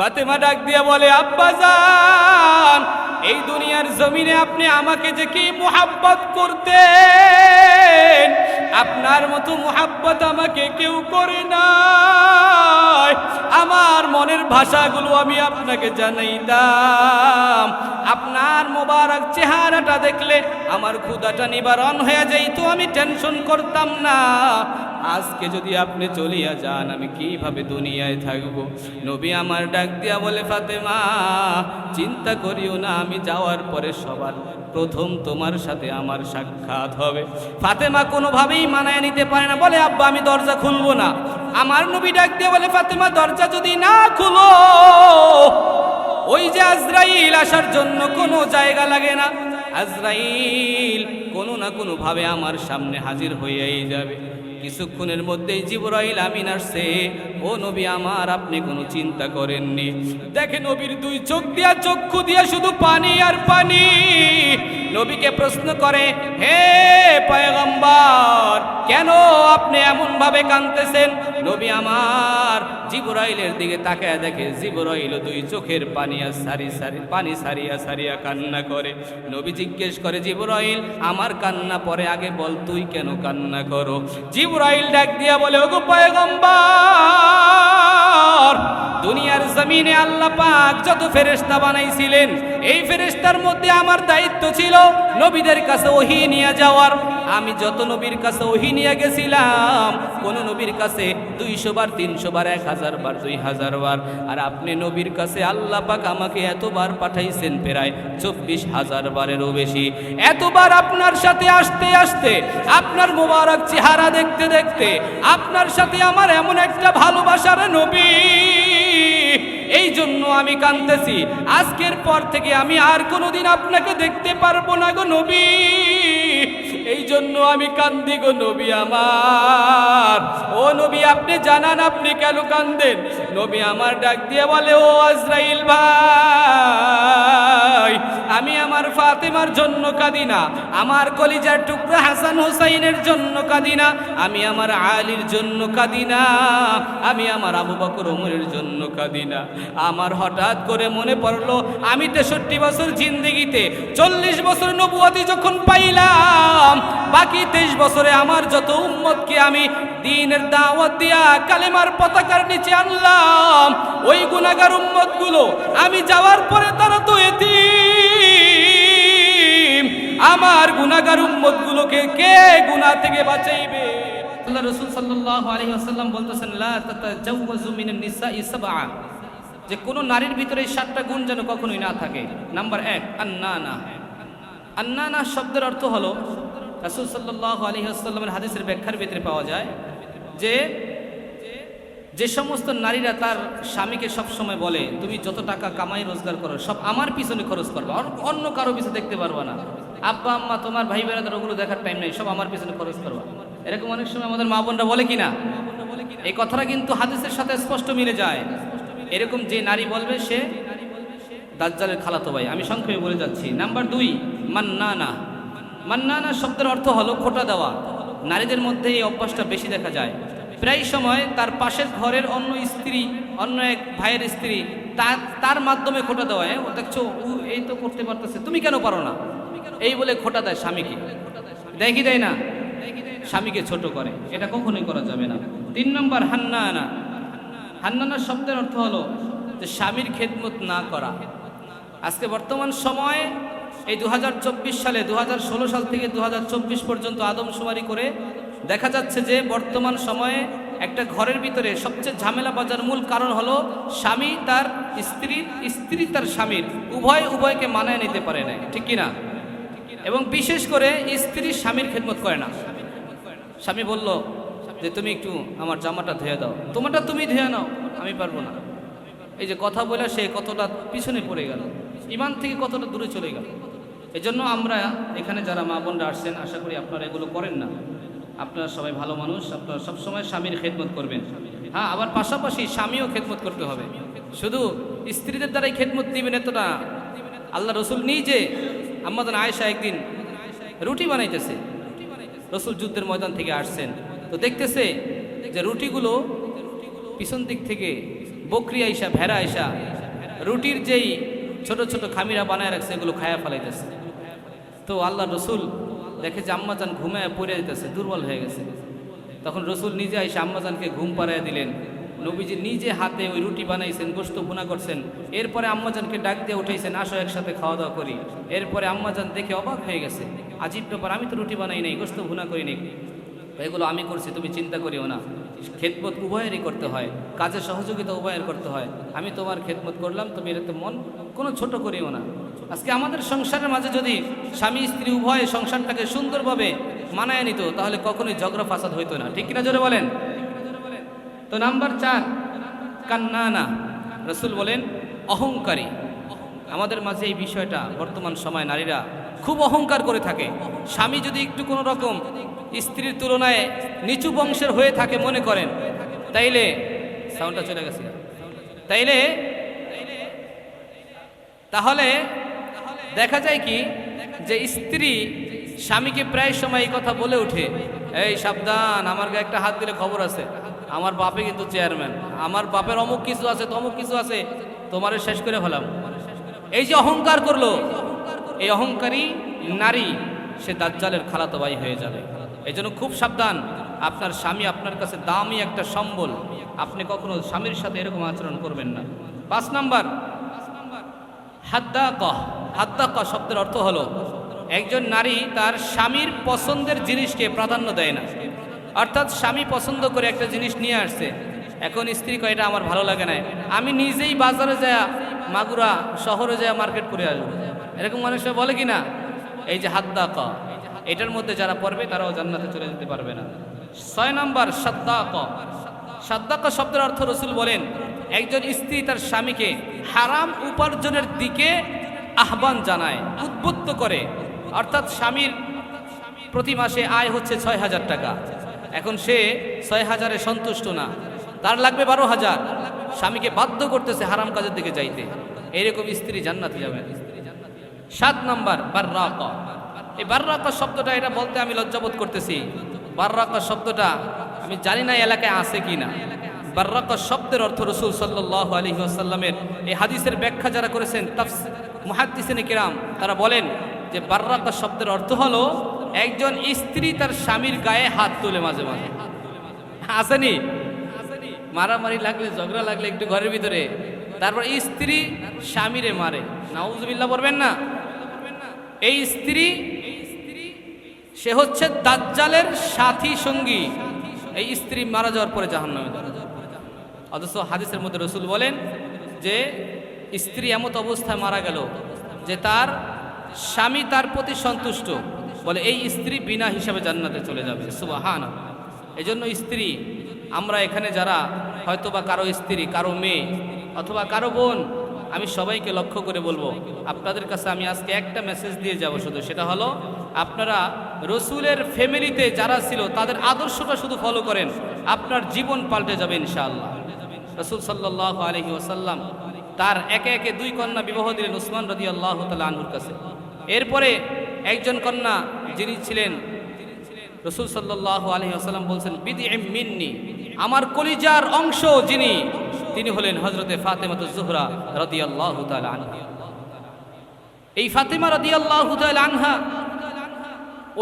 ফাতেমা ডাক দিয়ে বলে, আব্বাজান, এই দুনিয়ার জমিনে আপনি আমাকে যে কি মুহাব্বত করতেন, আপনার মতো মুহাব্বত আমাকে কেউ করে নাই। আমার মনের ভাষাগুলো আমি আপনাকে জানাইতাম। আপনার মোবারক চেহারাটা দেখলে আমার ক্ষুধাটা নিবারণ হয়ে যাইতো, আমি টেনশন করতাম না। আজকে যদি আপনি চলিয়া যান, আমি কিভাবে দুনিয়ায় থাকবো? নবী আমার ডাক দিয়া বলে, ফাতেমা, চিন্তা করিও না, আমি যাওয়ার পরে সবার প্রথম তোমার সাথে আমার সাক্ষাৎ হবে। ফাতেমা কোনোভাবেই মানায় নিতে পারে না, বলে, আব্বা, আমি দরজা খুলবো না। আমার নবী ডাক দিয়ে বলে, ফাতেমা, দরজা যদি না খুলো, ওই যে আজরাইল আসার জন্য কোনো জায়গা লাগে না। আজরাইল কোনো না কোনো ভাবে আমার সামনে হাজির হয়েই যাবে। কিছুক্ষণের মধ্যেই জিবরাইল আমিন আসছে। ও নবী আমার, আপনি কোনো চিন্তা করেননি। দেখে নবীর দুই চোখ দিয়া, চক্ষু দিয়া শুধু পানি আর পানি। নবীকে প্রশ্ন করে, হে পয়গম্বর, কেন আপনি এমন ভাবে কাঁদতেছেন? নবী আমার জিবরাইলের দিকে তাকায় দেখে জিবরাইল দুই চোখের পানি সারিয়া সারিয়া কান্না করে। নবী জিজ্ঞেস করে, জিবরাইল, আমার কান্না পরে, আগে বল তুই কেন কান্না করো? জিবরাইল ডাক দিয়া বলে, ওগো পয়গম্বর, দুনিয়ার জমিনে আল্লাহ পাক যত ফেরেশতা বানাইছিলেন, এই ফেরেশতার মধ্যে আমার দায়িত্ব ছিল নবীদের কাছে ওহী নিয়ে যাওয়ার। আমি যত নবীর কাছে ওহী নিয়ে গেছিলাম, কোন নবীর কাছে 200 বার, 300 বার, 1000 বার, 2000 বার। আর আপনি নবীর কাছে আল্লাহ পাক আমাকে এতবার পাঠাইছেন, প্রায় 24,000 বারেরও বেশি। এতবার আপনার সাথে আসতে আসতে, আপনার মোবারক চেহারা দেখতে দেখতে, আপনার সাথে আমার এমন একটা ভালোবাসার নবী, এই জন্য আমি কাঁদতেছি। আজকের পর থেকে আমি আর কোনোদিন আপনাকে দেখতে পারবো না গো নবী, এই জন্য আমি কান্দি গো নবী আমার। ও নবী, আপনি জানান আপনি কেন কান্দেন? নবী আমার ডাক দিয়ে বলে, ও আজরাইল ভাই, আমি আমার ফাতেমার জন্য কাঁদি না, আমার কলিজার টুকরা হাসান হুসাইনের জন্য কাঁদি না, আমি আমার আলীর জন্য কাঁদি না, আমি আমার আবু বকর ওমরের জন্য কাঁদি না। আমার হঠাৎ করে মনে পড়লো, আমি 63 বছর জিন্দেগিতে 40 বছর নবুয়তি যখন পাইলাম, বাকি 23 বছরে আমার যত উম্মতকে আমি দ্বীনের দাওয়াত দিয়া কালেমার পতাকার নিচে আনলাম, ওই গুনাহগার উম্মতগুলো আমি যাওয়ার পরে তারা তো এতিম। আমার গুনাহগার উম্মতগুলোকে কে গুনাহ থেকে বাঁচাইবে? আল্লাহ রাসূল সাল্লাল্লাহু আলাইহি ওয়াসাল্লাম বলতেছেন, লা তাতাজাওয়াজু মিনান নিসাই সাবআ, যে কোনো নারীর ভিতরে 7টা গুণ যেন কখনোই না থাকে। নাম্বার 1, আন্নানা। আন্নানা শব্দের অর্থ হলো, রাসূল সাল্লাল্লাহু আলাইহি ওয়াসাল্লামের হাদিসের ব্যাখ্যার ভিতরে পাওয়া যায় যে সমস্ত নারীরা তার স্বামীকে সব সময় বলে, তুমি যত টাকা কামাই রোজগার করো সব আমার পিছনে খরচ করবা, অন্য কারো পিছনে দেখতে পারবা না, আব্বা আম্মা তোমার ভাই বোনেদের ওগুলো দেখার টাইম নেই, সব আমার পিছনে খরচ করবা। এরকম অনেক সময় আমাদের মা বোনরা বলে কিনা? এই কথাটা কিন্তু হাদিসের সাথে স্পষ্ট মিলে যায়। এরকম যে নারী বলবে সে দাজ্জালের খালাতো ভাই। আমি সংক্ষেপে বলে যাচ্ছি। নাম্বার 2, মান্নানা। মান্নানা শব্দের অর্থ হলো খোটা দেওয়া। নারীদের মধ্যে এই অভ্যাসটা বেশি দেখা যায়। প্রায় সময় তার পাশের ঘরের অন্য স্ত্রী, অন্য এক ভাইয়ের স্ত্রী, তার মাধ্যমে খোটা দেওয়া। ও দেখছো, ও এই তো করতে পারতেছে, তুমি কেন পারো না, এই বলে খোটা দেয় স্বামীকে। দেয় না, স্বামীকে ছোট করে। এটা কখনোই করা যাবে না। 3 নম্বর, হান্নানা। হান্নানা শব্দের অর্থ হলো যে স্বামীর খেদমত না করা। আজকে বর্তমান সময়ে এই 2024 সালে, 2016 সাল থেকে 2024 পর্যন্ত আদমশুমারি করে দেখা যাচ্ছে যে বর্তমান সময়ে একটা ঘরের ভিতরে সবচেয়ে ঝামেলা বাজার মূল কারণ হলো স্বামী তার স্ত্রী তার স্বামীর উভয়কে মানায় নিতে পারে না, ঠিক কিনা? এবং বিশেষ করে স্ত্রী স্বামীর খেদমত করে না। স্বামী বলল যে তুমি একটু আমার জামাটা ধুয়ে দাও, তোমারটা তুমি ধুয়ে নাও, আমি পারবো না। এই যে কথা বলে সে কতটা পিছনে পড়ে গেল, ঈমান থেকে কতটা দূরে চলে গেল। এজন্য আমরা এখানে যারা মা বোনরা আসছেন, আশা করি আপনারা এগুলো করেন না। আপনারা সবাই ভালো মানুষ, আপনারা সবসময় স্বামীর খেদমত করবেন। হ্যাঁ, আবার পাশাপাশি স্বামীও খেদমত করতে হবে। শুধু স্ত্রীদের দ্বারাই খেদমত দিবেন এতটা। আল্লাহ রসুল নিজে, আম্মাজান আয়েশা একদিন রুটি বানাইতেছে, রসুল যুদ্ধের ময়দান থেকে আসছেন, তো দেখতেছে যে রুটিগুলো পিছন দিক থেকে বকরি আইসা, ভেড়া আইসা রুটির যেই ছোট ছোট খামিরা বানায় রাখছে এগুলো খায়া ফেলাইতেছে। তো আল্লাহ রসুল দেখে যে আম্মাজান ঘুমায় পড়ে যেতেছে, দুর্বল হয়ে গেছে। তখন রসুল নিজে এসে আম্মাজানকে ঘুম পাড়াইয়া দিলেন। নবীজি নিজে হাতে ওই রুটি বানাইছেন, গোশত ভুনা করছেন। এরপরে আম্মাজানকে ডাক দিয়ে উঠেছেন, আসো একসাথে খাওয়া দাওয়া করি। এরপরে আম্মাজান দেখে অবাক হয়ে গেছে, আজীব ব্যাপার, আমি তো রুটি বানাই নাই, গোশত ভুনা করি নাই, এগুলো আমি করছি, তুমি চিন্তা করিও না। খেদমত উভয়েরই করতে হয়, কাজে সহযোগিতা উভয়ের করতে হয়। আমি তোমার খেদমত করলাম, তুমি এটাতে মন কোনো ছোট করিও না। আজকে আমাদের সংসারের মাঝে যদি স্বামী স্ত্রী উভয়ে সংসারটাকে সুন্দরভাবে মানায় নিত, তাহলে কখনোই ঝগড়া ফাসাদ হইতো না। ঠিক কিনা জোরে বলেন? তো নাম্বার 4, কান্নানা। রসুল বলেন অহংকারী। আমাদের মাঝে এই বিষয়টা বর্তমান সময় নারীরা খুব অহংকার করে থাকে। স্বামী যদি একটু কোনো রকম স্ত্রীর তুলনায় নিচু বংশের হয়ে থাকে মনে করেন, তাইলে সাউন্ডটা চলে গেছে, তাহলে দেখা যায় কি যে স্ত্রী স্বামীকে প্রায় সময় এই কথা বলে ওঠে, এই সাবধান, আমার গায়ে একটা হাত দিলে খবর আছে, আমার বাপে কিন্তু চেয়ারম্যান, আমার বাপের অমুক কিছু আছে, তমুক কিছু আছে, তোমারে শেষ করে ফেলাম। এই যে অহংকার করলো, এই অহংকারী নারী সে দাজ্জালের খালাতো ভাই হয়ে যাবে। এই জন্য খুব সাবধান। আপনার স্বামী আপনার কাছে দামি একটা সম্বল, আপনি কখনো স্বামীর সাথে এরকম আচরণ করবেন না। 5 নাম্বার, হাদ্দাকা। হাদ্দাকা শব্দের অর্থ হলো একজন নারী তার স্বামীর পছন্দের জিনিসকে প্রাধান্য দেয় না। অর্থাৎ স্বামী পছন্দ করে একটা জিনিস নিয়ে আসছে, এখন স্ত্রী কয় এটা আমার ভালো লাগে না, আমি নিজেই বাজারে যায় মাগুরা শহরে যায় মার্কেট করে আসবো। এরকম মানুষ বলে কি না? এই যে হাদ্দাকা, এটার মধ্যে যারা পড়বে তারাও জান্নাতে চলে যেতে পারবে না। 6 নাম্বার, সাদ্দাকা। সাদ্দাকা শব্দের অর্থ রসুল বলেন একজন স্ত্রী তার স্বামীকে হারাম উপার্জনের দিকে আহ্বান জানায়, উদ্বুদ্ধ করে। অর্থাৎ স্বামীর প্রতি মাসে আয় হচ্ছে 6,000 টাকা, এখন সে 6,000-এ সন্তুষ্ট না, তার লাগবে 12,000, স্বামীকে বাধ্য করতেছে হারাম কাজের দিকে যাইতে। এইরকম স্ত্রী জান্নাতে যাবে। 7 নাম্বার, বাররাকা। এই বাররাকা শব্দটা, এটা বলতে আমি লজ্জাবোধ করতেছি। বাররাকা শব্দটা আমি জানি না এলাকায় আছে কি না। বাররাকা শব্দের অর্থ রাসূল সাল্লাল্লাহু আলাইহি ওয়াসাল্লামের এই হাদিসের ব্যাখ্যা যারা করেছেন মুহাদ্দিসিনে কিরাম, তারা বলেন যে বাররাকা শব্দের অর্থ হলো একজন স্ত্রী তার স্বামীর গায়ে হাত তোলে মাঝে মাঝে। আসেনি? মারামারি লাগলে, ঝগড়া লাগলে একটু ঘরের ভিতরে, তারপর স্ত্রী স্বামীরে মারে, নাউজুবিল্লাহ বলবেন না। এই স্ত্রী সে হচ্ছে দাজ্জালের সাথী সঙ্গী। এই স্ত্রী মারা যাওয়ার পরে জাহান্নামে যাবে। অথচ হাদিসের মধ্যে রাসূল বলেন যে স্ত্রী এমত অবস্থায় মারা গেল যে তার স্বামী তার প্রতি সন্তুষ্ট, বলে এই স্ত্রী বিনা হিসাবে জান্নাতে চলে যাবে। সুবহানাল্লাহ। এই জন্য স্ত্রী, আমরা এখানে যারা হয়তোবা কারো স্ত্রী, কারো মেয়ে অথবা কারো বোন, আমি সবাইকে লক্ষ্য করে বলবো, আপনাদের কাছে আমি আজকে একটা মেসেজ দিয়ে যাব শুধু, সেটা হলো আপনারা রসুলের ফ্যামিলিতে যারা ছিল তাদের আদর্শটা শুধু ফলো করেন, আপনার জীবন পাল্টে যাবে ইনশাআল্লাহ। রসুল সাল্লাল্লাহু আলাইহি ওয়াসাল্লাম তার একে একে 2 কন্যা বিবাহ দিলেন উসমান রাদিয়াল্লাহু তাআলা আনহুর কাছে। এরপরে একজন কন্যা যিনি ছিলেন, রসুল সাল্লাল্লাহু আলাইহি ওয়াসাল্লাম বলছেন বিদ'আম মিন্নি, আমার কলিজার অংশ যিনি, তিনি হলেন হযরতে ফাতেমাতুজ জোহরা রাদিয়াল্লাহু তাআলা আনহা। এই ফাতেমা রাদিয়াল্লাহু তাআলা আনহা,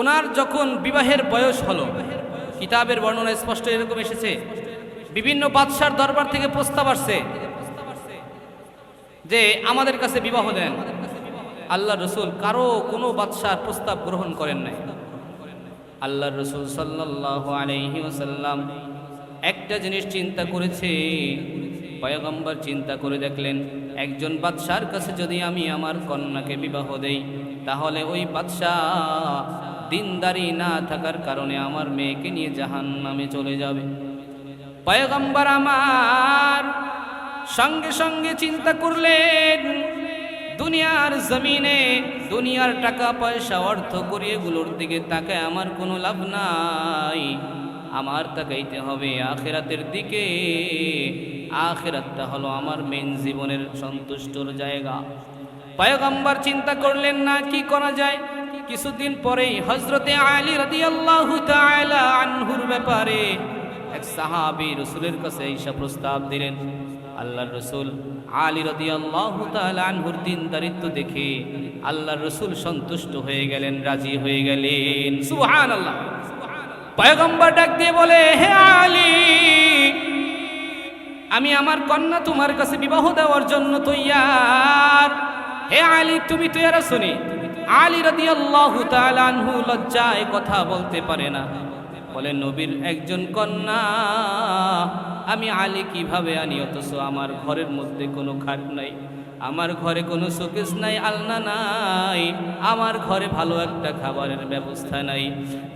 ওনার যখন বিবাহের বয়স হলো, কিতাবের বর্ণনা স্পষ্ট এরকম এসেছে, বিভিন্ন বাদশার দরবার থেকে প্রস্তাব আসছে যে আমাদের কাছে বিবাহ দেন। আল্লাহ রসুল কারো কোনো বাদশার প্রস্তাব গ্রহণ করেন নাই। আল্লাহ রসুল সাল্লাল্লাহু আলাইহি ওয়াসাল্লাম একটা জিনিস চিন্তা করেছে, পয়গম্বর চিন্তা করে দেখলেন একজন বাদশার কাছে যদি আমি আমার কন্যাকে বিবাহ দেই, তাহলে ওই বাদশাহ দিনদারি না থাকার কারণে আমার মেয়েকে নিয়ে জাহান্নামে চলে যাবে। পয়গম্বর আমার সঙ্গে সঙ্গে চিন্তা করলেন, দুনিয়ার জমিনে দুনিয়ার টাকা পয়সা অর্থ করে এগুলোর দিকে তাকায় আমার কোনো লাভ নাই, আমার তাকাইতে হবে আখিরাতের দিকে। আখিরাতটা হলো আমার মেন জীবনের সন্তুষ্টর জায়গা। পয়গম্বর চিন্তা করলেন না কি করা যায়। কিছুদিন পরেই হযরতে আলী রাদিয়াল্লাহু তাআলা আনহুর ব্যাপারে এক সাহাবী রাসূলের কাছে এসে প্রস্তাব দিলেন। আল্লাহর রসুল আলী রাদিয়াল্লাহু তাআলা আনহুর দীনদারিত্ব দেখে আল্লাহর রসুল সন্তুষ্ট হয়ে গেলেন, রাজি হয়ে গেলেন। সুবহানাল্লাহ। পয়গম্বর ডাক দিয়ে বলে, হে আলী, আমি আমার কন্যা তোমার কাছে বিবাহ দেওয়ার জন্য তৈয়ার। হে আলী, তুমি তৈয়ার আছোনি? আলী রাদিয়াল্লাহু তাআলা আনহু লজ্জায় কথা বলতে পারে না, বলে নবীর একজন কন্যা আমি আলী কিভাবে আনি, অথচ আমার ঘরের মধ্যে কোনো খাট নাই, আমার ঘরে কোনো শোকেস নাই, আলনা নাই, আমার ঘরে ভালো একটা খাবারের ব্যবস্থা নাই।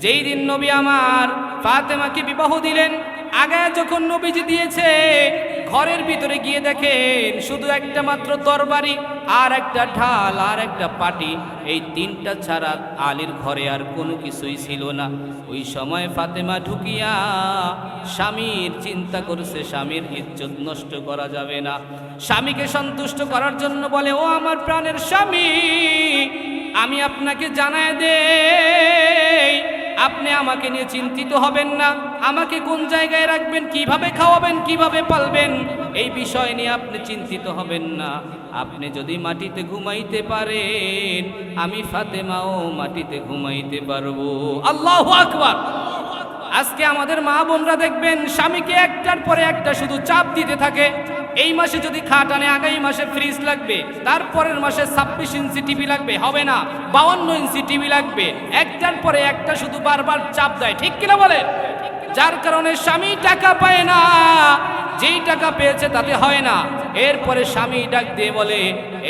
যেই দিন নবী আমার ফাতেমাকে বিবাহ দিলেন, আগে যখন নবীজি দিয়েছে, ঘরের ভিতরে গিয়ে দেখেন শুধু একটা মাত্র তরবারি আর একটা ঢাল আর একটা পাটি, এই তিনটা ছাড়া আলীর ঘরে আর কোনো কিছুই ছিল না। ওই সময় ফাতেমা ঢুকিয়া স্বামীর চিন্তা করছে, স্বামীর ইজ্জত নষ্ট করা যাবে না। স্বামীকে সন্তুষ্ট করার জন্য বলে, ও আমার প্রাণের স্বামী, আমি আপনাকে জানায় দেই, আপনি আমাকে নিয়ে চিন্তিত হবেন না। আমাকে কোন জায়গায় রাখবেন, কিভাবে খাওয়াবেন, কিভাবে পালবেন, এই বিষয় নিয়ে আপনি চিন্তিত হবেন না। আপনি যদি মাটিতে ঘুমাইতে পারেন, আমি ফাতেমাও মাটিতে ঘুমাইতে পারবো। আল্লাহু আকবার। আজকে আমাদের মা বোনরা দেখবেন স্বামীকে একটার পরে একটা শুধু চাপ দিতে থাকে। এই মাসে যদি খাট আনে, আগামী মাসে ফ্রিজ লাগবে, তারপরের মাসে 26 ইঞ্চি টিভি লাগবে, হবে না 52 ইঞ্চি টিভি লাগবে, একটার পরে একটা শুধু বারবার চাপ দেয়, ঠিক কিনা বলে? যার কারণে স্বামী টাকা পায় না, যেই টাকা পেয়েছে তাতে হয় না। এরপরে স্বামী ডাক দিয়ে বলে,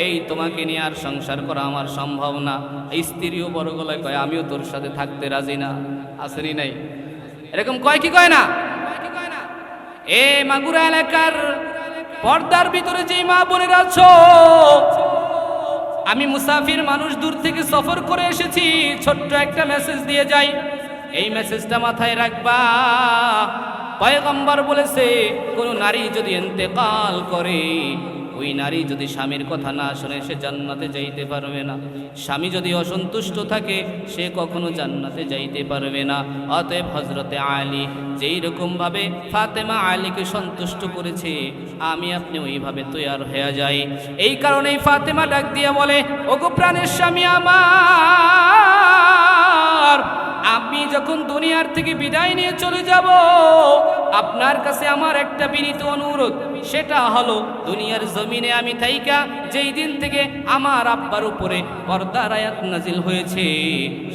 এই তোমাকে নিয়ে আর সংসার করা আমার সম্ভব না। স্ত্রীও বড় গলায় কয়, আমিও তোর সাথে থাকতে রাজি না। আসেনি নাই এরকম? কয় কি কয় না? এ মাগুরা এলাকার পর্দার ভিতরে যেই মা বোনেরা আছো, আমি মুসাফির মানুষ, দূর থেকে সফর করে এসেছি, ছোট্ট একটা মেসেজ দিয়ে যাই। এই মেসেজটা মাথায় রাখবা। পয়গম্বর বলেছে, কোন নারী যদি ইন্তেকাল করে, ওই নারী যদি স্বামীর কথা না শুনে, সে জান্নাতে যাইতে পারবে না। স্বামী যদি অসন্তুষ্ট থাকে, সে কখনো জান্নাতে যাইতে পারবে না। অতএব হযরতে আলী যেই রকম ভাবে ফাতেমা আলীকে সন্তুষ্ট করেছে, আমি আপনি ওইভাবে তৈয়ার হয়ে যাই। এই কারণেই ফাতেমা ডাক দিয়ে বলে, ওগো প্রাণের স্বামী আমার, আমি যখন দুনিয়ার থেকে বিদায় নিয়ে চলে যাব, আপনার কাছে আমার একটা বিনীত অনুরোধ, সেটা হলো দুনিয়ার জমিনে আমি থাইকা যেই দিন থেকে আমার আব্বার উপরে পর্দার আয়াত নাজিল হয়েছে,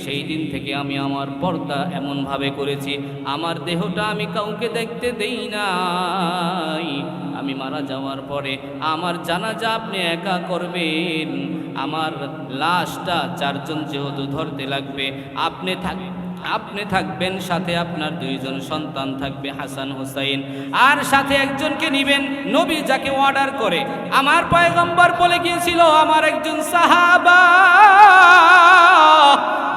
সেই দিন থেকে আমি আমার পর্দা এমন ভাবে করেছি, আমার দেহটা আমি কাউকে দেখতে দেই নাই। আমি মারা যাওয়ার পরে আমার জানাজা আপনি একা করবেন। আমার লাশটা 4 জন যেহেতু ধরতে লাগবে, আপনি থাকবেন, সাথে আপনার 2 জন সন্তান থাকবে, হাসান হুসাইন, আর সাথে একজনকে নিবেন, নবী যাকে অর্ডার করে। আমার পয়গম্বর বলে গিয়েছিল, আমার একজন সাহাবা,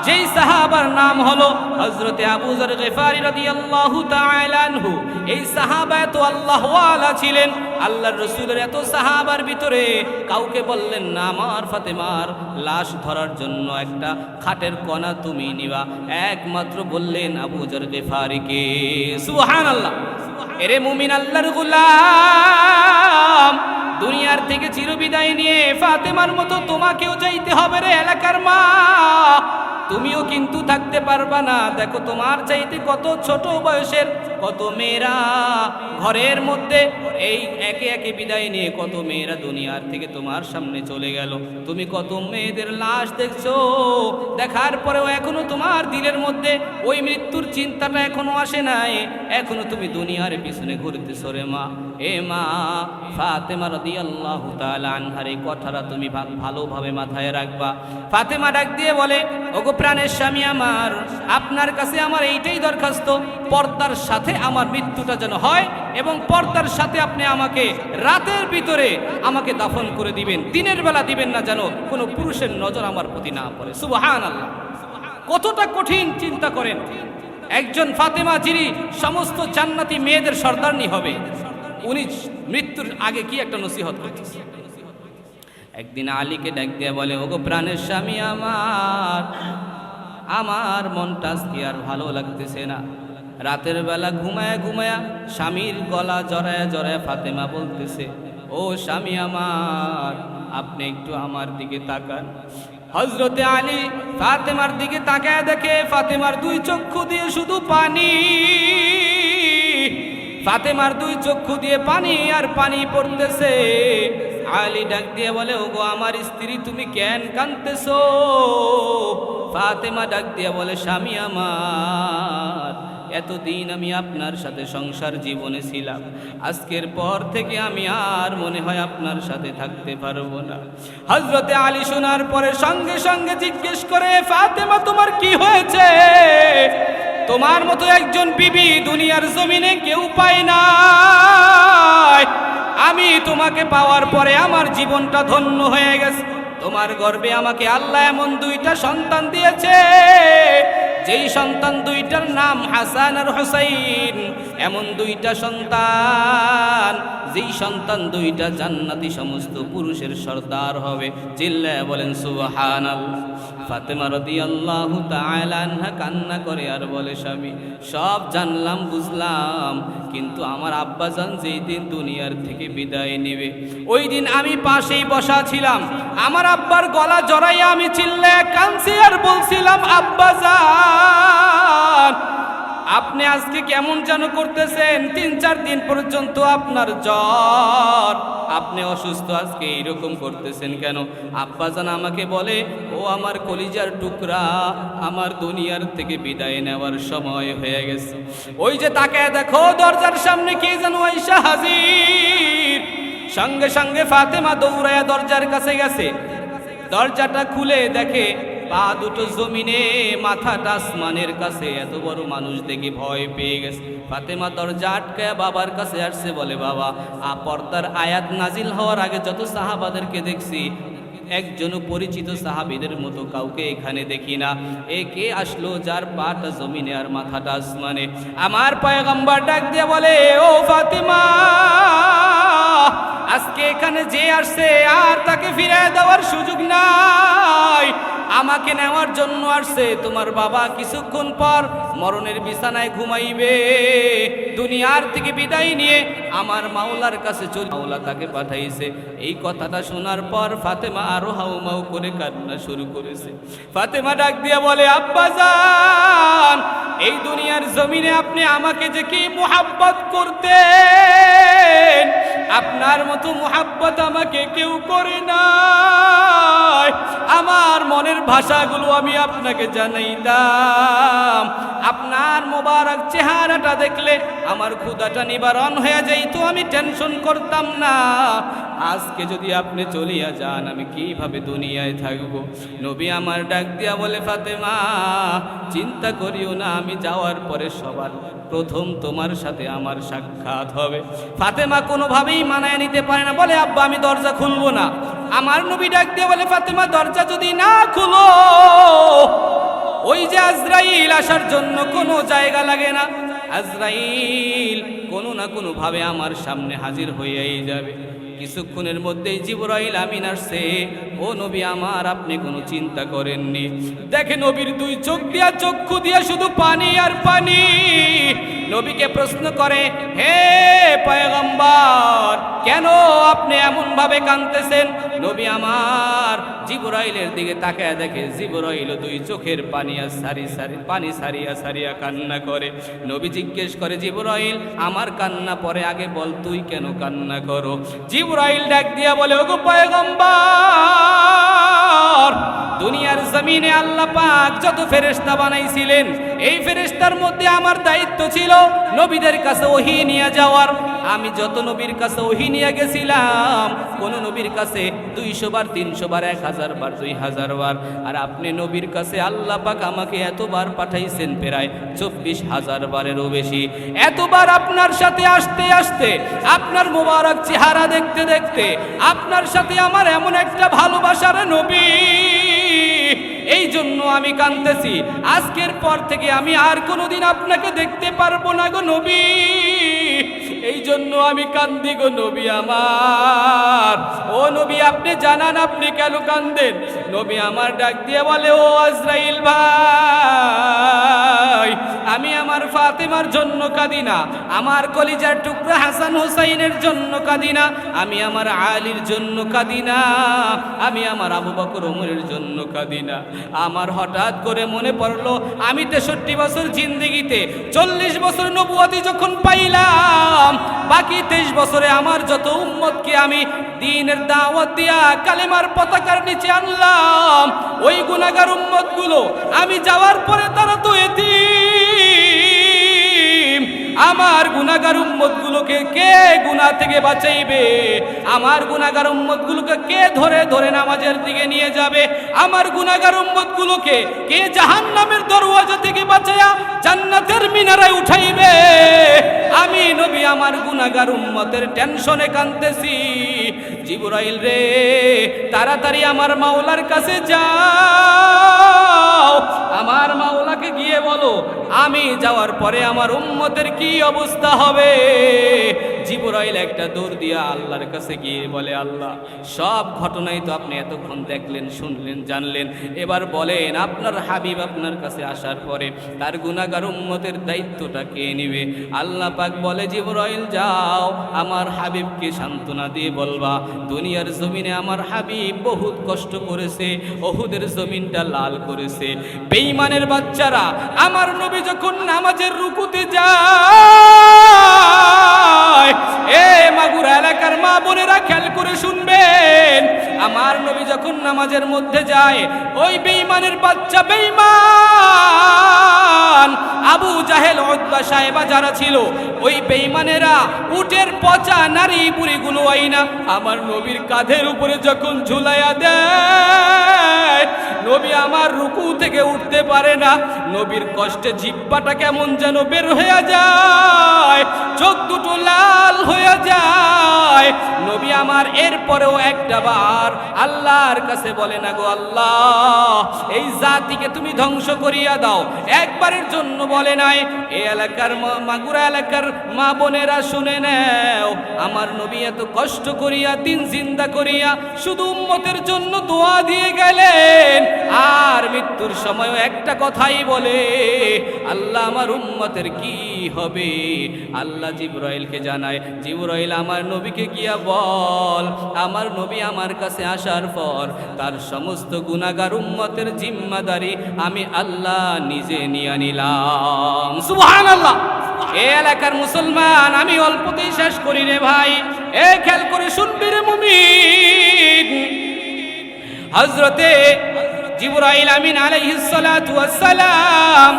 যেই সাহাবার নাম হলো হযরতে আবু যর গিফারী রাদিয়াল্লাহু তাআলা আনহু। এই সাহাবা এত আল্লাহওয়ালা ছিলেন, আল্লাহর রাসূলের এত সাহাবার ভিতরে কাউকে বললেন না, আমার ফাতেমার লাশ ধরার জন্য একটা খাটের কণা তুমি নিবা, একমাত্র বললেন আবু যর গিফারীকে। সুবহানাল্লাহ। এরে মুমিন আল্লাহর গোলাম, দুনিয়ার থেকে চিরবিদায় নিয়ে ফাতেমার মতো তোমাকেও যাইতে হবে রে এলাকার মা। তুমিও কিন্তু থাকতে পারবা না। দেখো তোমার চাইতে কত ছোট বয়সের কত মেয়েরা ঘরের মধ্যে এই একে একে বিদায় নিয়ে কত মেয়েরা দুনিয়ার থেকে তোমার সামনে চলে গেল। তুমি কত মেয়েদের লাশ দেখছো, দেখার পরেও এখনো তোমার দিলের মধ্যে ওই মৃত্যুর চিন্তাটা এখনো আসে নাই, এখনো তুমি দুনিয়ার পিছনে ঘুরতেছো রে মা। এ মা, ফাতেমা রাদিয়াল্লাহু তাআলা আনহার এই কথাটা তুমি ভালোভাবে মাথায় রাখবা। ফাতেমা ডাক দিয়ে বলে, ওগো প্রাণের স্বামী আমার, আপনার কাছে আমার এইটাই দরখাস্ত, পর্দার সাথে আমার মৃত্যুটা যেন হয়, এবং পর্দার সাথে আপনি আমাকে রাতের ভিতরে আমাকে দাফন করে দিবেন, দিনের বেলা দিবেন না, যেন কোনো পুরুষের নজর আমার প্রতি না পড়ে। সুবহানাল্লাহ। কতটা কঠিন চিন্তা করেন। একজন ফাতেমা যিনি সমস্ত জান্নাতি মেয়েদের সর্দারনি হবে, উনি মৃত্যুর আগে কি একটা নসিহত করতেছে। একদিন আলীকে ডাক দিয়ে বলে, ওগো প্রাণের স্বামী আমার মনটা আজকে আর ভালো লাগতেছে না। রাতের বেলা ঘুমায়া ঘুমায়া স্বামীর গলা জড়ায়া জড়ায়া ফাতেমা বলতেছে, ও স্বামী আমার, আপনি একটু আমার দিকে তাকান। হযরতে আলী ফাতেমার দিকে তাকায় দেখে ফাতেমার দুই চক্ষু দিয়ে শুধু পানি, ফাতেমার দুই চক্ষু দিয়ে পানি আর পানি পড়তেছে। আলী ডাক দিয়ে বলে, ওগো আমার স্ত্রী, তুমি কেন কাঁদতেছো? ফাতেমা ডাক দিয়ে বলে, স্বামী আমার, এতদিন আমি আপনার সাথে সংসার জীবনে ছিলাম, আজকের পর থেকে আমি আর মনে হয় আপনার সাথে থাকতে পারবো না। হযরতে আলী শোনার পরে সঙ্গে সঙ্গে জিজ্ঞেস করে, ফাতেমা তোমার কি হয়েছে? তোমার মতো একজন বিবি দুনিয়ার জমিনে কেউ পায় না। আমি তোমাকে পাওয়ার পরে আমার জীবনটা ধন্য হয়ে গেছে। তোমার গর্ভে আমাকে আল্লাহ এমন দুইটা সন্তান দিয়েছে, যেই সন্তান দুইটার নাম হাসান আর হুসাইন। এমন দুইটা সন্তান, যেই সন্তান দুইটা জান্নাতি সমস্ত পুরুষের সর্দার হবে। চিল্লায়া বলেন সুবহানাল্লাহ। ফাতেমা রাদিয়াল্লাহু তাআলা আনহা কান্না করে আর বলে, স্বামী, সব জানলাম বুঝলাম, কিন্তু আমার আব্বাজান যেই দিন দুনিয়ার থেকে বিদায় নেবে, ওই দিন আমি পাশেই বসা ছিলাম। আমার আব্বার গলা জড়াইয়া আমি চিল্লায়া কাঁদছি আর বলছিলাম, আব্বাজান, আপনি আজকে কেমন যেন করতেছেন, 3-4 দিন পর্যন্ত আপনার জ্বর, আপনি অসুস্থ, আজকে এইরকম করতেছেন কেন? আব্বাজান আমাকে বলে, ও আমার কলিজার টুকরা, আমার দুনিয়ার থেকে বিদায় নেওয়ার সময় হয়ে গেছে। ওই যে তাকায় দেখো, দরজার সামনে কে যেন আয়েশা হাজির। সঙ্গে সঙ্গে ফাতেমা দৌড়ায়া দরজার কাছে গেছে। দরজাটা খুলে দেখে পা দুটো জমিনে, মাথাটা আসমানের কাছে। এত বড় মানুষ দেখে ভয় পেয়ে গেছে। ফাতেমা দরজা আটকায় বাবার কাছে আসছে, বলে, বাবা, পর্দার আয়াত নাজিল হওয়ার আগে যত সাহাবাদেরকে দেখছি, একজনও পরিচিত সাহাবীদের মতো কাউকে এখানে দেখি না। এ কে আসলো যার পাটা জমিনে আর মাথাটা আসমানে? আমার পয়গম্বর ডাক দিয়ে বলে, ও ফাতেমা, আজকে এখানে যে আসছে আর তাকে ফিরে দেওয়ার সুযোগ নাই। আমাকে নেওয়ার জন্য আসছে। তোমার বাবা কিছুক্ষণ পর মরণের বিছানায় ঘুমাইবে। দুনিয়ার থেকে বিদায় নিয়ে আমার মাওলার কাছে চলে, মাওলা তাকে পাঠাইছে। এই কথাটা শোনার পর ফাতেমা আরো হাউমাউ করে কান্না শুরু করেছে। ফাতেমা ডাক দিয়ে বলে, আব্বাজান, এই দুনিয়ার জমিনে আপনি আমাকে যে কি মুহাব্বত করতেন, আপনার মতো মুহাব্বত আমাকে কেউ করে নাই। আমার মনের ভাষাগুলো আমি আপনাকে জানাইতাম। আপনার মোবারক চেহারাটা দেখলে আমার ক্ষুধাটা নিবারণ হয়ে যাইতো, আমি টেনশন করতাম না। আজকে যদি আপনি চলিয়া যান, আমি কিভাবে দুনিয়ায় থাকব? নবী আমার ডাক দিয়া বলে, ফাতেমা, চিন্তা করিও না, আমি যাওয়ার পরে সবার প্রথম তোমার সাথে আমার সাক্ষাৎ হবে। ফাতেমা কোনোভাবেই মানায় নিতে পারে না, বলে, আব্বা, আমি দরজা খুলবো না। আমার নবী ডাক দিয়ে বলে, ফাতেমা, দরজা যদি না খুলো, ওই যে আজরাইল আসার জন্য কোনো জায়গা লাগে না। আজরাইল কোনো না কোনো ভাবে আমার সামনে হাজির হইয়াই যাবে। কিছুক্ষণের মধ্যেই জিবরাইল আমিন আসছে। ও নবী আমার, আপনি কোনো চিন্তা করেননি। দেখে নবীর দুই চোখ দিয়া, চক্ষু দিয়া শুধু পানি আর পানি। নবীকে প্রশ্ন করে, হে পয়গম্বর, কেন আপনি এমন ভাবে কাঁদতেছেন? নবী আমার জিবরাইলের দিকে তাকায় দেখে জিবরাইল দুই চোখের পানি আর পানি সারিয়া সারিয়া কান্না করে। নবী জিজ্ঞেস করে, জিবরাইল, আমার কান্না পরে, আগে বল তুই কেন কান্না করো? জিবরাইল ডাক দিয়া বলে, ওগো পয়গম্বর, দুনিয়ার জমিনে আল্লাহ পাক যত ফেরেশতা বানাইছিলেন, এই ফেরেশতার মধ্যে আমার দায়িত্ব ছিল নবীদের কাছে ওহী নিয়ে যাওয়ার। আমি যত নবীর কাছে ওহী নিয়ে গেছিলাম, কোন নবীর কাছে 200 বার, 300 বার, 1000 বার, 2000 বার। আর আপনি নবীর কাছে আল্লাহ পাক আমাকে এতবার পাঠাইছেন, প্রায় 24,000 বারেরও বেশি। এতবার আপনার সাথে আসতে আসতে, আপনার মোবারক চেহারা দেখতে দেখতে, আপনার সাথে আমার এমন একটা ভালোবাসার নবী, এই জন্য আমি কাঁদতেছি। আজকের পর থেকে আমি আর কোনোদিন আপনাকে দেখতে পারবো না গো নবী, এই জন্য আমি কান্দি গো নবী আমার। ও নবী, আপনি জানান আপনি কেন কান্দেন? নবী আমার ডাক দিয়ে বলে, ও আজরাইল ভাই, আমি আমার ফাতেমার জন্য কাঁদি না, আমার কলিজার টুকরা হাসান হুসাইনের জন্য কাঁদি না, আমি আমার আলীর জন্য কাঁদি না, আমি আমার আবু বকর ওমরের জন্য কাঁদি না। আমার হঠাৎ করে মনে পড়লো আমি 63 বছর জিন্দেগিতে 40 বছর নবুয়তি যখন পাইলাম, বাকি 23 বছরে আমার যত উম্মতকে আমি দ্বীনের দাওয়াত দিয়া কালেমার পতাকার নিচে আনলাম, ওই গুনাহগার উম্মতগুলো আমি যাওয়ার পরে তারা তো এতিম। আমার গুনাহগার উম্মতগুলোকে কে গুনাহ থেকে বাঁচাইবে? আমার গুনাহগার উম্মতগুলোকে কে ধরে ধরে নামাজের দিকে নিয়ে যাবে? আমার গুনাহগার উম্মতগুলোকে কে জাহান্নামের দরওয়াজা থেকে বাঁচায়া জান্নাতের মিনারায় উঠাইবে? আমি নবী আমার গুনাহগার উম্মতের টেনশনে কাঁদতেছি। জিবরাইল রে, তাড়াতাড়ি আমার মাওলার কাছে যাও, আমার মাওলাকে গিয়ে বলো আমি যাওয়ার পরে আমার উম্মতের কি অবস্থা হবে। জিবরাইল একটা দৌড় দিয়া আল্লাহর কাছে গিয়ে বলে, আল্লাহ, সব ঘটনাই তো আপনি এতক্ষণ দেখলেন, শুনলেন, জানলেন, এবার বলেন আপনার হাবিব আপনার কাছে আসার পরে তার গুনাহগার উম্মতের দায়িত্বটা কে নিবে? আল্লাহ পাক বলে, জিবরাইল যাও, আমার হাবিবকে সান্ত্বনা দিয়ে বলবা দুনিয়ার জমিনে আমার হাবিব বহুত কষ্ট করেছে, ওহুদের জমিনটা লাল করেছে। বেঈমানের বাচ্চারা আমার নবী যখন নামাজের রুকুতে যায়, এ মাগুরা এলাকার মা বোনেরা খেয়াল করে শুনবেন, আমার নবী যখন নামাজের মধ্যে যায়, ওই বেঈমানের বাচ্চা বেঈমান আবু জাহেল, উতবা, সাহেবা যারা ছিল, ওই বেঈমানেরা উটের পচা নারী বুড়িগুলো আইনা আমার নবীর কাঁধের উপরে যখন ঝুলাইয়া দেয়, নবী আমার রুকু থেকে উঠতে পারে না, নবীর কষ্টে জিহ্বাটা কেমন যেন বের হয়ে যায়, চোখ দুটো লাল হয়ে যায়। নবী আমার এরপরেও একটা বার আল্লাহর কাছে বলে, না গো আল্লাহ, এই জাতিকে তুমি ধ্বংস করিয়া দাও। একবারের জন্য বলে নাই। এই এলাকার মাগুরা এলাকার মা বোনেরা শুনে নাও, আমার নবী এত কষ্ট করিয়া দিন জিন্দা করিয়া শুধু উম্মতের জন্য দোয়া দিয়ে গেলেন, আর মৃত্যুর সময়ও একটা কথাই বলে, আল্লাহ আমার উম্মতের কি হবে? আল্লাহ জিবরাইলকে জানায়, জিবরাইল আমার নবীকে গিয়া বল, আমার নবী আমার কাছে আসার পর তার সমস্ত গুনাহগার উম্মতের জিম্মাদারি আমি আল্লাহ নিজে নিয়ে নিলাম। সুবহানাল্লাহ। এই এলাকার মুসলমান, আমি অল্পতেই শেষ করি রে ভাই, এ খেয়াল করে শুনবি রে মুমিন। হযরতে জিবরাইল আমিন আলাইহিস সালাতু ওয়াস সালাম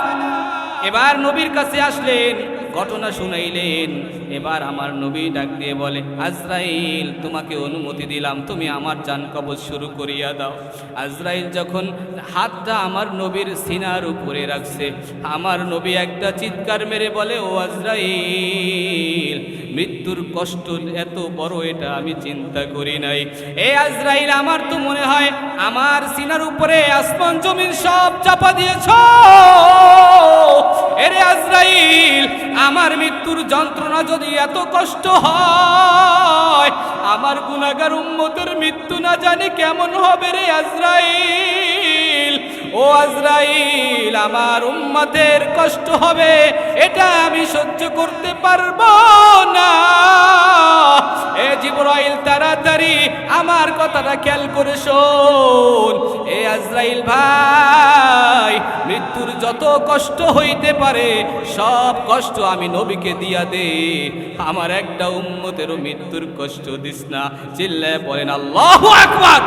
এবার নবীর কাছে আসলেন, ঘটনা শুনাইলেন। এবার আমার নবী ডাক দিয়ে বলে, আজরাইল, তোমাকে অনুমতি দিলাম, তুমি আমার জান কবজ শুরু করিয়া দাও। আজরাইল যখন হাতটা আমার নবীর সিনার উপরে রাখছে, আমার নবী একটা চিৎকার মেরে বলে, ও আজরাইল, মৃত্যুর কষ্ট এত বড় এটা আমি চিন্তা করি নাই। এ আজরাইল, আমার তো মনে হয় আমার সিনার উপরে আসমান জমিন সব চাপা দিয়েছ। এরে আজরাইল, আমার মৃত্যুর যন্ত্রণা যদি এত কষ্ট হয়, আমার গুনাহগার উম্মতের মৃত্যু না জানি কেমন হবে রে আজরাইল। ও আজরাইল, আমার উম্মতের কষ্ট হবে, এটা আমি সহ্য করতে পারবো না। এ জিবরাইল, তাড়াতাড়ি আমার কথাটা খেয়াল করে শোন। এ আজরাইল ভাই, মৃত্যুর যত কষ্ট হইতে পারে সব কষ্ট আমি নবীকে দিয়া দে, আমার একটা উম্মতেরও মৃত্যুর কষ্ট দিস না। চিল্লায় বলেন আল্লাহু আকবার।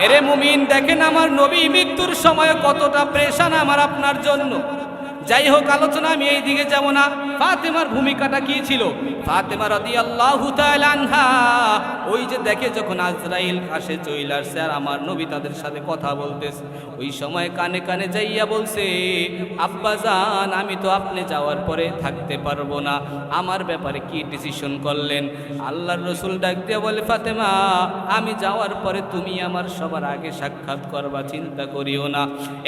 এরে মুমিন, দেখেন আমার নবী মৃত্যুর সময় কতটা প্রেশান আমার আপনার জন্য। যাই হোক, আলোচনা আমি এই দিকে যাব না। ফাতেমার ভূমিকাটা কি ছিল? ফাতেমা রাদিয়াল্লাহু তাআলা আনহা ওই যে দেখে যখন আজরাইল আসে চলে আসছে আর আমার নবী তাদের সাথে কথা বলতেছে, ওই সময় কানে কানে যাইয়া বলছে, আব্বা জান, আমি তো আপনি যাওয়ার পরে থাকতে পারবো না, আমার ব্যাপারে কি ডিসিশন করলেন? আল্লাহর রাসূল ডাক দিয়ে বলে, ফাতেমা, আমি যাওয়ার পরে তুমি আমার সবার আগে সাক্ষাৎ করবা, চিন্তা করিও না।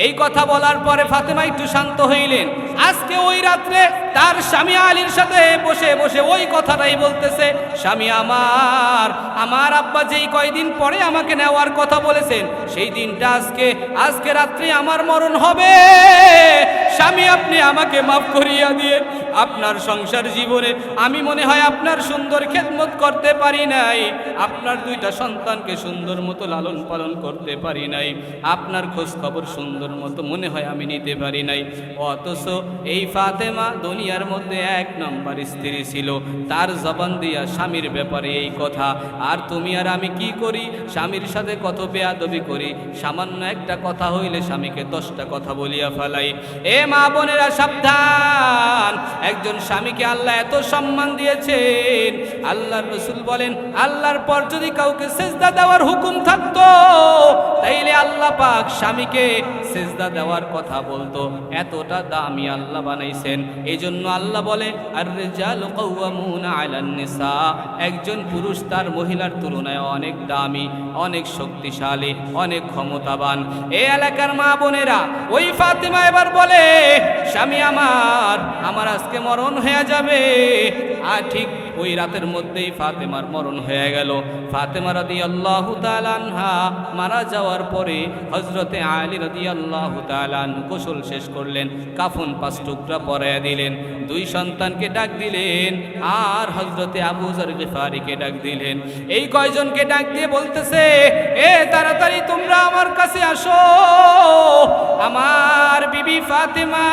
এই কথা বলার পরে ফাতেমা একটু শান্ত হইলেন। আজকে ওই রাত্রে তার স্বামী আলীর সাথে বসে বসে ওই কথাটাই বলতেছে, স্বামী আমার আব্বা যেই কয়দিন পরে আমাকে নেওয়ার কথা বলেছেন সেই দিনটা আজকে রাত্রে আমার মরণ হবে। স্বামী আপনি আমাকে মাফ করিয়া দিয়ে, আপনার সংসার জীবনে আমি মনে হয় আপনার সুন্দর খেদমত করতে পারি নাই, আপনার দুইটা সন্তানকে সুন্দর মতো লালন পালন করতে পারি নাই, আপনার খোঁজ খবর সুন্দর মতো মনে হয় আমি নিতে পারি নাই। অথচ এই ফাতেমা দুনিয়ার মধ্যে 1 নম্বর স্ত্রী ছিল, তার জবান দিয়া স্বামীর ব্যাপারে এই কথা। আর তুমি আর আমি কি করি, স্বামীর সাথে কত বেয়াদবি করি, সামান্য একটা কথা হইলে স্বামীকে 10টা কথা বলিয়া ফেলাই। এ মা বোনেরা সাবধান, একজন স্বামীকে আল্লাহ এত সম্মান দিয়েছেন। আল্লাহর রাসূল বলেন, আল্লাহর পর যদি কাউকে সেজদা দেওয়ার হুকুম থাকতো তাইলে আল্লাহ পাক স্বামীকে সেজদা দেওয়ার কথা বলতো। এতটা দামি আল্লাহ বানাইছেন। এই জন্য আল্লাহ বলে, আর রিজালু কাওয়ামুনা আলান নিসা, একজন পুরুষ তার মহিলার তুলনায় অনেক দামি, অনেক শক্তিশালী, অনেক ক্ষমতাবান। এই এলাকার মা বোনেরা, ওই ফাতেমা এবার বলে, স্বামী আমার আজকে মরণ হয়ে যাবে। আর ঠিক ওই রাতের মধ্যেই ফাতেমার মরণ হয়ে গেল। ফাতেমা রাদিয়াল্লাহু তাআলা আনহা মারা যাওয়ার পরে হযরতে আলী রাদিয়াল্লাহু তাআলা গোসল শেষ করলেন, কাফন 5 টুকরা পরাইয়া দিলেন, 2 সন্তানকে ডাক দিলেন, আর হযরতে আবু যর গিফারিকে ডাক দিলেন। এই কয়জনকে ডাক দিয়ে বলতেছে, এ তাড়াতাড়ি তোমরা আমার কাছে আসো। আমার বিবি ফাতেমা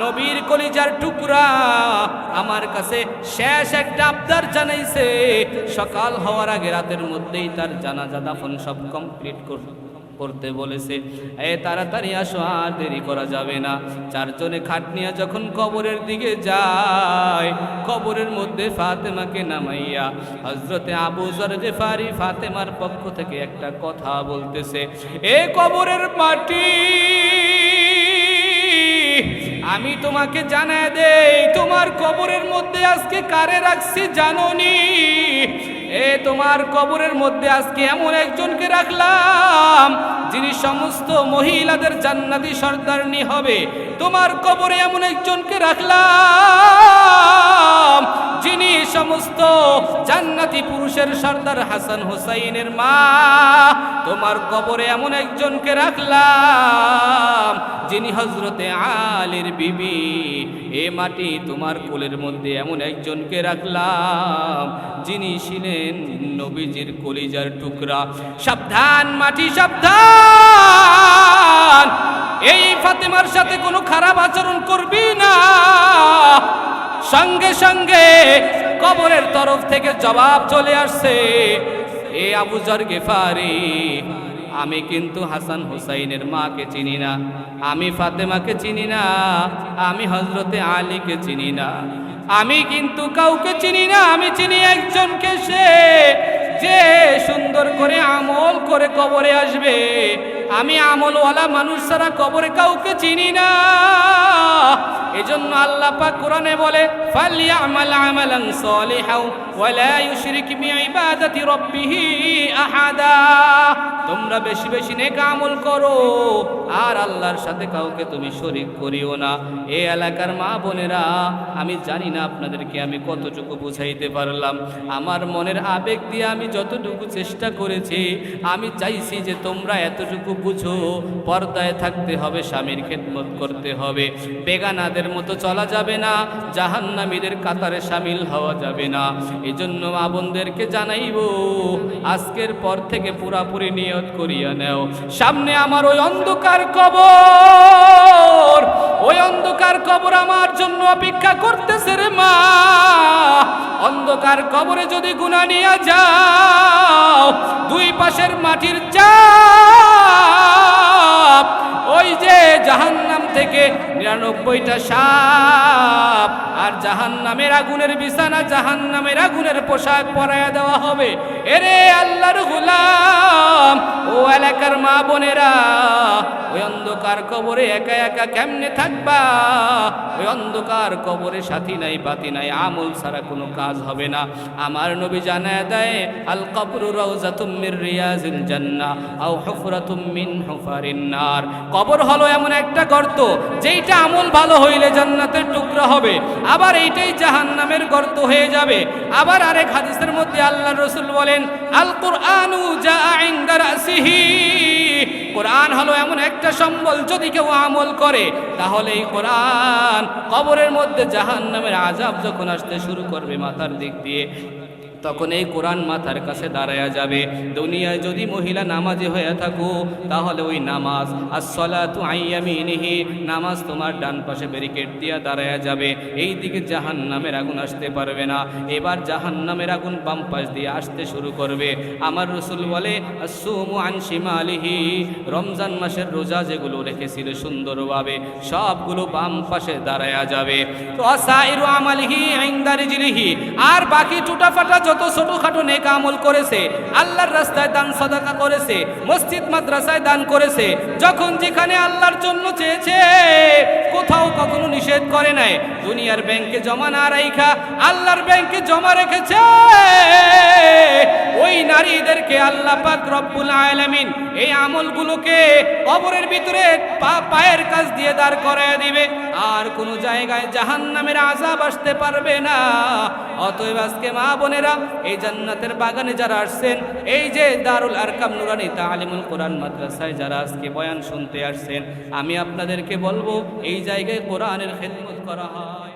নবীর কলিজার টুকরা আমার কাছে শেষ একটা আবদার জানাইছে, সকাল হওয়ার আগে রাতের মধ্যেই তার জানাজা দাফন সব কমপ্লিট করতে বলেছে। এ তাড়াতাড়ি আসো, আর দেরি করা যাবে না। 4 জনে খাট নিয়ে যখন কবরের দিকে যায়, কবরের মধ্যে ফাতেমাকে নামাইয়া হযরতে আবু যর গিফারি ফাতেমার পক্ষ থেকে একটা কথা বলতেছে, এ কবরের মাটি, আমি তোমাকে জানায় দেই, তোমার কবরের মধ্যে আজকে কারে রাখছি জানোনি? এ তোমার কবরের মধ্যে আজকে এমন একজনকে রাখলাম যিনি সমস্ত মহিলাদের জান্নাতি সর্দারনি হবে। তোমার কবরে এমন একজনকে রাখলাম যিনি সমস্ত জান্নাতি পুরুষের সর্দার হাসান হুসাইনের মা। তোমার কবরে এমন একজনকে রাখলাম যিনি হযরতে আলীর বিবি। এ মাটি, তোমার কোলের মধ্যে এমন একজনকে রাখলাম যিনি ছিলেন নবীজির কলিজার টুকরা। সাবধান মাটি, সাবধান, এই ফাতেমার সাথে কোনো খারাপ আচরণ করবি না। সঙ্গে সঙ্গে কবরের তরফ থেকে জবাব চলে আসছে, এ আবু যর গিফারি, আমি কিন্তু হাসান হুসাইনের মাকে চিনি না, আমি ফাতেমাকে চিনি না, আমি হযরতে আলীকে চিনি না, আমি কিন্তু কাউকে চিনি না। আমি চিনি একজনকে, সে যে সুন্দর করে আমল করে কবরে আসবে। আমি আমলওয়ালা মানুষ ছাড়া কবরে কাউকে চিনি না। এজন্য আল্লাহ পাক কোরআনে বলে, ফালইয়ামাল আমালান সালিহাও ওয়া লা ইউশরিক বিইবাদাতি রাব্বিহি আহাদা। তোমরা বেশি বেশি নেক আমল করো আর আল্লাহর সাথে কাউকে তুমি শরীক করিও না। এই এলাকার মা বোনেরা, আমি জানি না আপনাদেরকে আমি কতটুকু বুঝাইতে পারলাম। আমার মনের আবেগ দিয়ে আমি যতটুকু চেষ্টা করেছি, আমি চাইছি যে তোমরা এতটুকু বুঝো, পর্দায় থাকতে হবে, স্বামীর খেদমত করতে হবে, বেগানাদের মতো চলা যাবে না, জাহান্নামীদের কাতারে শামিল হওয়া যাবে না। এজন্য মা বোনদেরকে জানাইবো, আজকের পর থেকে পুরাপুরি নিয়ত করিয়া নেও, সামনে আমার ওই অন্ধকার কবর, ওই অন্ধকার কবর আমার জন্য অপেক্ষা করতেছে রে মা। অন্ধকার কবরে যদি গুনাহ নিয়ে যাও, 2 পাশের মাটির চাপ, ওই যে জাহান্নাম থেকে 99টা সাপ আর জাহান্নামের আগুনের বিছানা, জাহান্নামের আগুনের পোশাক পরাইয়া দেওয়া হবে। এরে আল্লাহর গোলাম, ও এলাকার মা বোনেরা, ওই অন্ধকার কবরে একা একা কেমনে থাকবা? ওই অন্ধকার কবরে সাথী নাই, বাতি নাই, আমল ছাড়া কোনো কাজ হবে না। আমার নবী জানায় দেয়, আল কবরু রাউযাতুম মির রিয়াজিল জান্নাহ আও হুফরাতুম মিন হুফারিন নার। কবর হলো এমন একটা গর্ত যেইটা আমল ভালো হইলে জান্নাতের টুকরা হবে, আবার এইটাই জাহান্নামের গর্ত হয়ে যাবে। আবার আরেক হাদিসের মধ্যে আল্লাহর রাসূল বলেন, আল কুরআনু জাআ ইনদা রাসিহি। কোরআন হলো এমন একটা সম্বল, যদি কেউ আমল করে তাহলে এই কোরআন কবরের মধ্যে জাহান্নামের আযাব যখন আসতে শুরু করবে মাথার দিক দিয়ে, তখন এই কোরআন মাথার কাছে দাঁড়ায়া যাবে। দুনিয়ায় যদি মহিলা নামাজি হয়ে থাকো তাহলে ওই নামাজ as-salatu an yaminihi, নামাজ তোমার ডান পাশে ব্যারিকেড দিয়া দাঁড়ায়া যাবে। এই দিকে জাহান্নামের আগুন আসতে পারবে না। এবার জাহান্নামের আগুন বাম পাশ দিয়ে আসতে শুরু করবে। আমার রাসূল বলে, as-sumu an shimalihi, রমজান মাসের রোজা যেগুলো রেখেছিল সুন্দরভাবে সবগুলো বাম পাশে দাঁড়ায়া যাবে। তো আসাইরু আমালিহি ইনদা রিজলিহি, আর বাকি টুটাফাটা যত ছোটখাটো নেক আমল করেছে, আল্লাহর রাস্তায় দান সাদাকা করেছে, মসজিদ মাদ্রাসায় দান করেছে, যখন যেখানে আল্লাহর জন্য চেয়েছে, কোথাও কখনো নিষেধ করে নাই। দুনিয়ার ব্যাংকে জমা না রাইখা আল্লাহর ব্যাংকে জমা রেখেছে। ওই নারীদেরকে আল্লাহ পাক রব্বুল আলামিন এই আমলগুলোকে কবরের ভিতরে পায়ের কাছ দিয়ে দাঁড় করায় দিবে, আর কোনো জায়গায় জাহান্নামের আযাব আসতে পারবে না। অতএব আজকে মা বোনেরা, এই জান্নাতের বাগানে যারা আসছেন, এই যে দারুল আরকাম নুরানি তালিমুল কোরআন মাদ্রাসায় যারা আজকে বয়ান শুনতে আসছেন, আমি আপনাদেরকে বলবো এই জায়গায় কোরআনের খেদমত করা হয়।